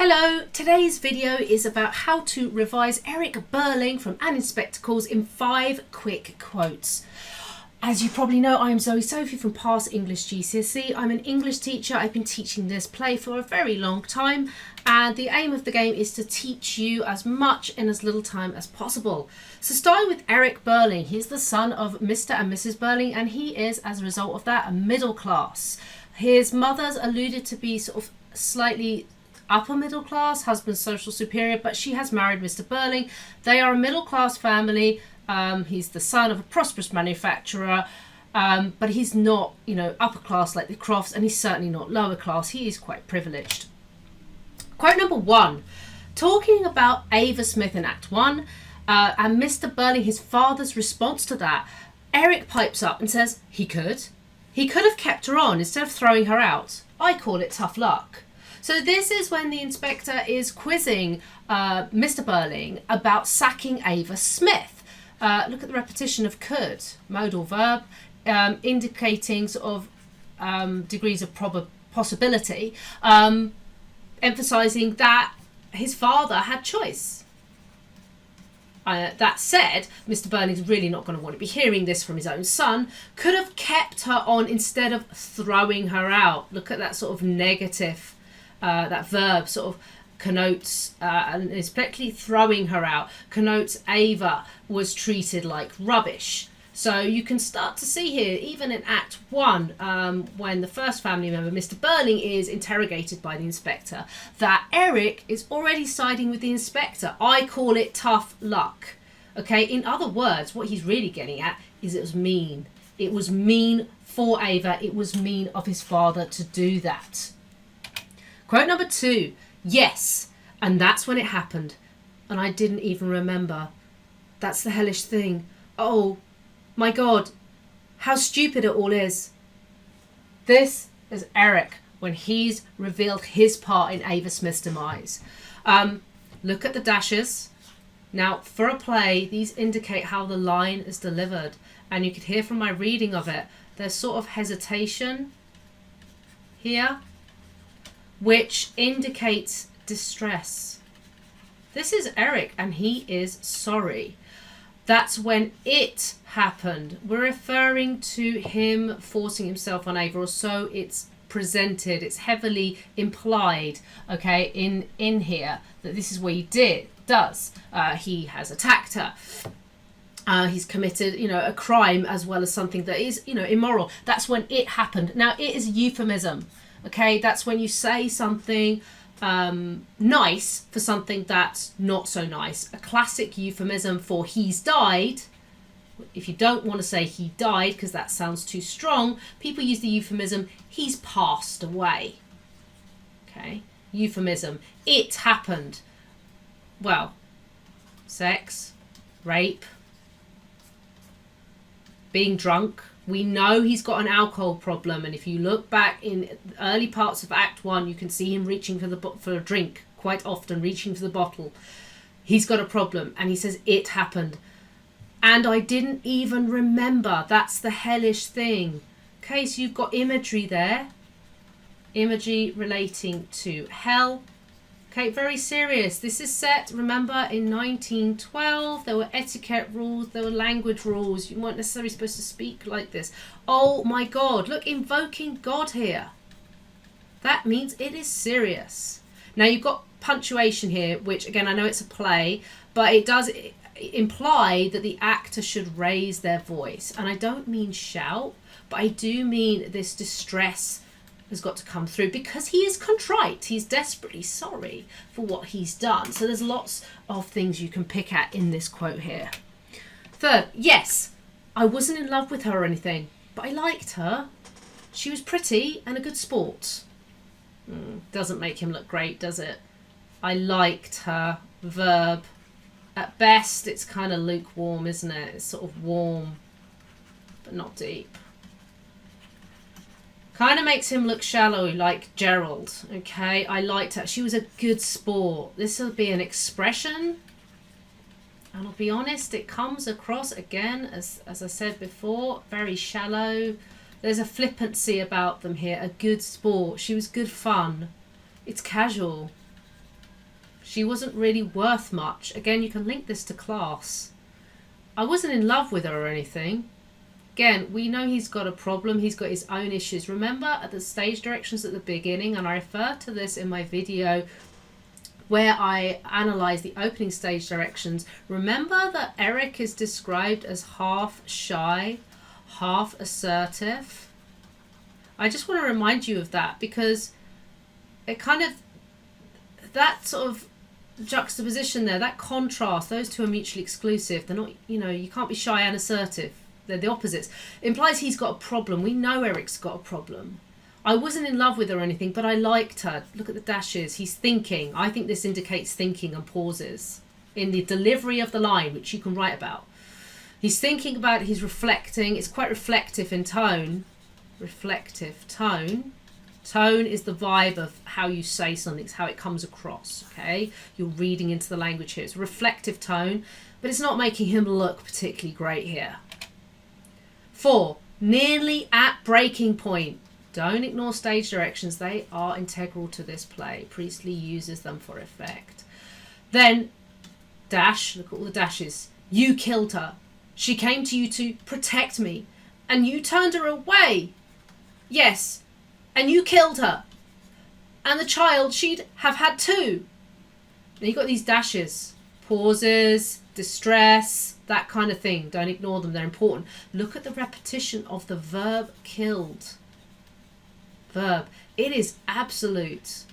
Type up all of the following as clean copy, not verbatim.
Hello, today's video is about how to revise Eric Birling from Anne in Spectacles in 5 quick quotes. As you probably know, I am Sophie from Past English GCSE. I'm an English teacher. I've been teaching this play for a very long time, and the aim of the game is to teach you as much in as little time as possible. So starting with Eric Birling, he's the son of Mr. and Mrs. Birling, and he is, as a result of that, a middle class. His mother's alluded to be sort of slightly upper middle class, husband's social superior, but she has married Mr. Birling. They are a middle class family. He's the son of a prosperous manufacturer, but he's not, upper class like the Crofts, and he's certainly not lower class. He is quite privileged. Quote number 1, talking about Ava Smith in Act 1, and Mr. Birling, his father's response to that, Eric pipes up and says, he could have kept her on instead of throwing her out. I call it tough luck. So this is when the inspector is quizzing Mr. Birling about sacking Ava Smith. Look at the repetition of could, modal verb, indicating sort of degrees of possibility, emphasising that his father had choice. That said, Mr. Birling's really not going to want to be hearing this from his own son. Could have kept her on instead of throwing her out. Look at that sort of negative. That verb sort of connotes, and especially throwing her out, connotes Ava was treated like rubbish. So you can start to see here, even in Act 1, when the first family member, Mr. Birling, is interrogated by the inspector, that Eric is already siding with the inspector. I call it tough luck. Okay, in other words, what he's really getting at is it was mean. It was mean for Ava. It was mean of his father to do that. Quote number 2, yes, and that's when it happened, and I didn't even remember. That's the hellish thing. Oh, my God, how stupid it all is. This is Eric when he's revealed his part in Ava Smith's demise. Look at the dashes. Now, for a play, these indicate how the line is delivered, and you could hear from my reading of it, there's sort of hesitation here, which indicates distress. This is Eric, and he is sorry. That's when it happened. We're referring to him forcing himself on Ava, or so it's presented. It's heavily implied, okay, in here, that this is what he does. He has attacked her. He's committed, a crime as well as something that is, immoral. That's when it happened. Now, it is a euphemism. Okay, that's when you say something nice for something that's not so nice. A classic euphemism for he's died. If you don't want to say he died because that sounds too strong, people use the euphemism he's passed away. Okay, euphemism. It happened. Well, sex, rape, being drunk. We know he's got an alcohol problem, and if you look back in early parts of Act 1, you can see him reaching for a drink, quite often reaching for the bottle. He's got a problem, and he says, it happened. And I didn't even remember. That's the hellish thing. Okay, so you've got imagery there. Imagery relating to hell. Okay, very serious. This is set, remember, in 1912. There were etiquette rules, there were language rules. You weren't necessarily supposed to speak like this. Oh my God, look, invoking God here. That means it is serious. Now you've got punctuation here, which again, I know it's a play, but it does imply that the actor should raise their voice. And I don't mean shout, but I do mean this distress has got to come through because he is contrite. He's desperately sorry for what he's done. So there's lots of things you can pick at in this quote here. Third, yes, I wasn't in love with her or anything, but I liked her. She was pretty and a good sport. Doesn't make him look great, does it? I liked her. Verb. At best, it's kind of lukewarm, isn't it? It's sort of warm, but not deep. Kind of makes him look shallow, like Gerald. Okay, I liked her. She was a good sport. This will be an expression. And I'll be honest, it comes across, again, as I said before, very shallow. There's a flippancy about them here. A good sport. She was good fun. It's casual. She wasn't really worth much. Again, you can link this to class. I wasn't in love with her or anything. Again, we know he's got a problem. He's got his own issues. Remember at the stage directions at the beginning, and I refer to this in my video where I analyse the opening stage directions. Remember that Eric is described as half shy, half assertive. I just want to remind you of that, because it kind of, that sort of juxtaposition there, that contrast, those two are mutually exclusive. They're not, you can't be shy and assertive. They're the opposites. It implies he's got a problem. We know Eric's got a problem. I wasn't in love with her or anything, but I liked her. Look at the dashes. He's thinking. I think this indicates thinking and pauses in the delivery of the line, which you can write about. He's thinking about it. He's reflecting. It's quite reflective in tone. Reflective tone. Tone is the vibe of how you say something. It's how it comes across, okay? You're reading into the language here. It's a reflective tone, but it's not making him look particularly great here. 4, nearly at breaking point. Don't ignore stage directions. They are integral to this play. Priestley uses them for effect. Then, dash, look at all the dashes. You killed her. She came to you to protect me, and you turned her away. Yes, and you killed her. And the child she'd have had too. Then you've got these dashes. Pauses, distress, that kind of thing. Don't ignore them. They're important. Look at the repetition of the verb killed. Verb. It is absolute.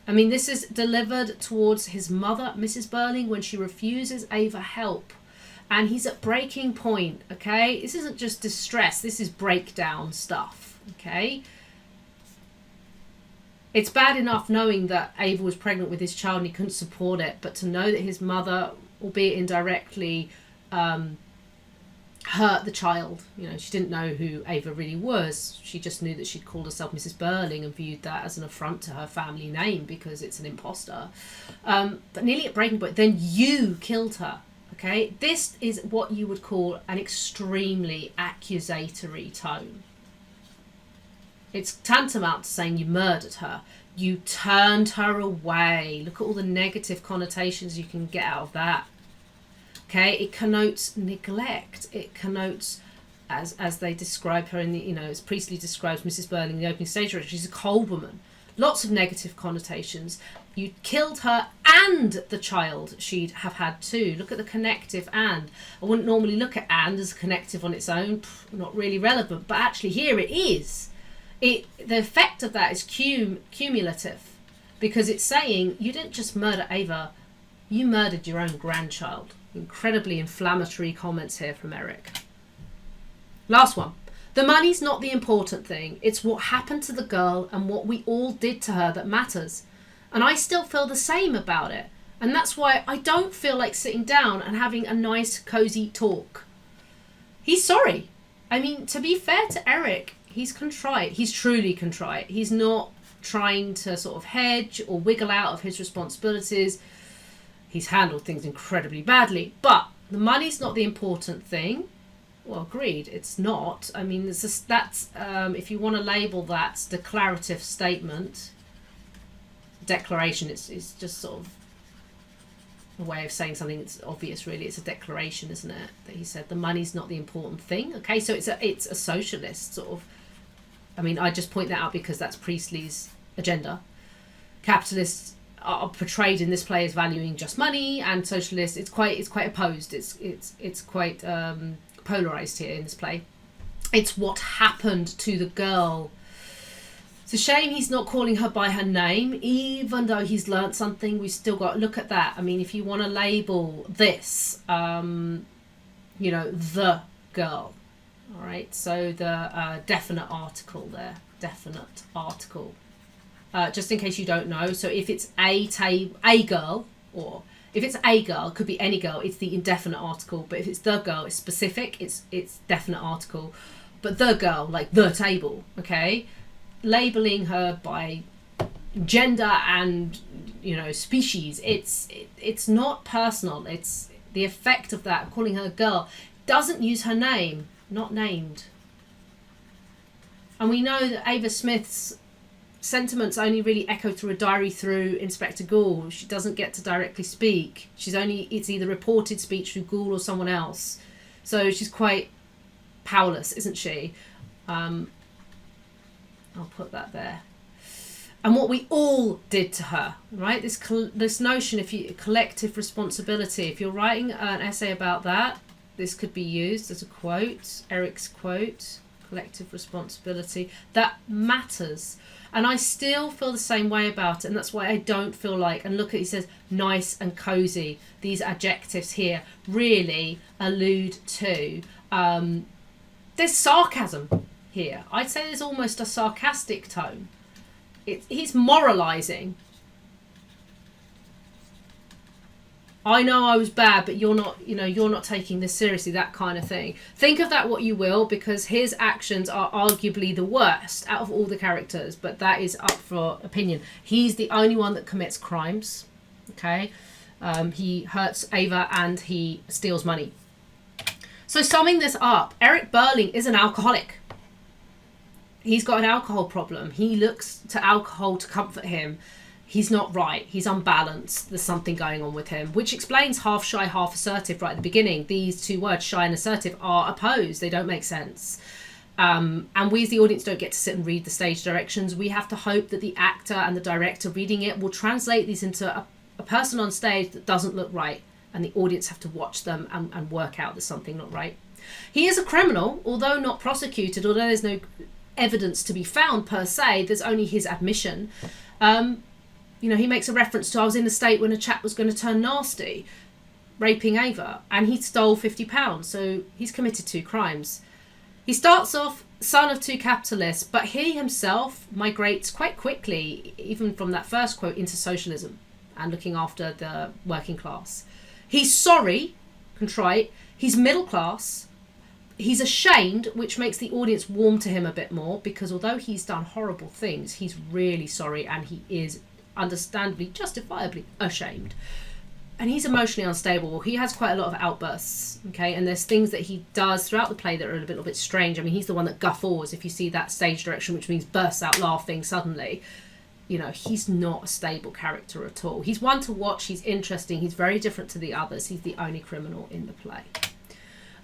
I mean, this is delivered towards his mother, Mrs. Birling, when she refuses Ava help. And he's at breaking point, okay? This isn't just distress. This is breakdown stuff, okay? It's bad enough knowing that Ava was pregnant with his child and he couldn't support it, but to know that his mother, albeit indirectly, hurt the child. She didn't know who Ava really was. She just knew that she'd called herself Mrs. Birling and viewed that as an affront to her family name because it's an imposter. But nearly at breaking point, then you killed her. Okay, this is what you would call an extremely accusatory tone. It's tantamount to saying you murdered her. You turned her away. Look at all the negative connotations you can get out of that. Okay, it connotes neglect. It connotes, as they describe her in the, as Priestley describes Mrs. Birling in the opening stage, she's a cold woman. Lots of negative connotations. You killed her and the child she'd have had too. Look at the connective and. I wouldn't normally look at and as a connective on its own. Not really relevant, but actually here it is. The effect of that is cumulative, because it's saying you didn't just murder Ava, you murdered your own grandchild. Incredibly inflammatory comments here from Eric. Last one. The money's not the important thing. It's what happened to the girl and what we all did to her that matters. And I still feel the same about it. And that's why I don't feel like sitting down and having a nice, cozy talk. He's sorry. I mean, to be fair to Eric, he's contrite. He's truly contrite. He's not trying to sort of hedge or wiggle out of his responsibilities. He's handled things incredibly badly. But the money's not the important thing. Well, agreed, it's not. I mean, that's if you want to label that declarative statement, declaration, it's just sort of a way of saying something that's obvious, really. It's a declaration, isn't it? That he said the money's not the important thing. Okay, so it's a socialist sort of. I mean, I just point that out because that's Priestley's agenda. Capitalists are portrayed in this play as valuing just money, and socialists, it's quite opposed. It's quite polarized here in this play. It's what happened to the girl. It's a shame he's not calling her by her name, even though he's learnt something. We've still got to look at that. I mean, if you want to label this, the girl. All right, so the definite article there, definite article. Just in case you don't know, so if it's a girl, or if it's a girl, it could be any girl, it's the indefinite article. But if it's the girl, it's specific, it's definite article. But the girl, like the table, okay? Labeling her by gender and, species, it's not personal. It's the effect of that, calling her a girl. Doesn't use her name, not named. And we know that Ava Smith's sentiments only really echo through a diary through Inspector Gould. She doesn't get to directly speak. It's either reported speech through Gould or someone else. So she's quite powerless, isn't she? I'll put that there. And what we all did to her, right? This notion, collective responsibility. If you're writing an essay about that, this could be used as a quote, Eric's quote, collective responsibility. That matters. And I still feel the same way about it. And that's why I don't feel like, and look at, he says, nice and cozy. These adjectives here really allude to, there's sarcasm here. I'd say there's almost a sarcastic tone. He's moralizing. I know I was bad, but you're not taking this seriously, that kind of thing. Think of that what you will, because his actions are arguably the worst out of all the characters, but that is up for opinion. He's the only one that commits crimes, okay? He hurts Ava and he steals money. So summing this up, Eric Birling is an alcoholic. He's got an alcohol problem. He looks to alcohol to comfort him. He's not right. He's unbalanced. There's something going on with him, which explains half shy, half assertive right at the beginning. These two words, shy and assertive, are opposed. They don't make sense. And we as the audience don't get to sit and read the stage directions. We have to hope that the actor and the director reading it will translate these into a person on stage that doesn't look right. And the audience have to watch them and work out there's something not right. He is a criminal, although not prosecuted, although there's no evidence to be found per se, there's only his admission. He makes a reference to, I was in a state when a chap was going to turn nasty, raping Ava, and he stole £50, so he's committed 2 crimes. He starts off son of 2 capitalists, but he himself migrates quite quickly, even from that first quote, into socialism and looking after the working class. He's sorry, contrite, he's middle class, he's ashamed, which makes the audience warm to him a bit more, because although he's done horrible things, he's really sorry and he is understandably, justifiably ashamed. And he's emotionally unstable. He has quite a lot of outbursts, okay? And there's things that he does throughout the play that are a little bit strange. I mean, he's the one that guffaws, if you see that stage direction, which means bursts out laughing suddenly. He's not a stable character at all. He's one to watch. He's interesting. He's very different to the others. He's the only criminal in the play.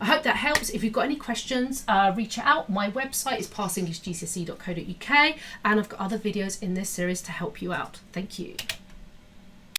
I hope that helps. If you've got any questions, reach out. My website is passenglishgcse.co.uk, and I've got other videos in this series to help you out. Thank you.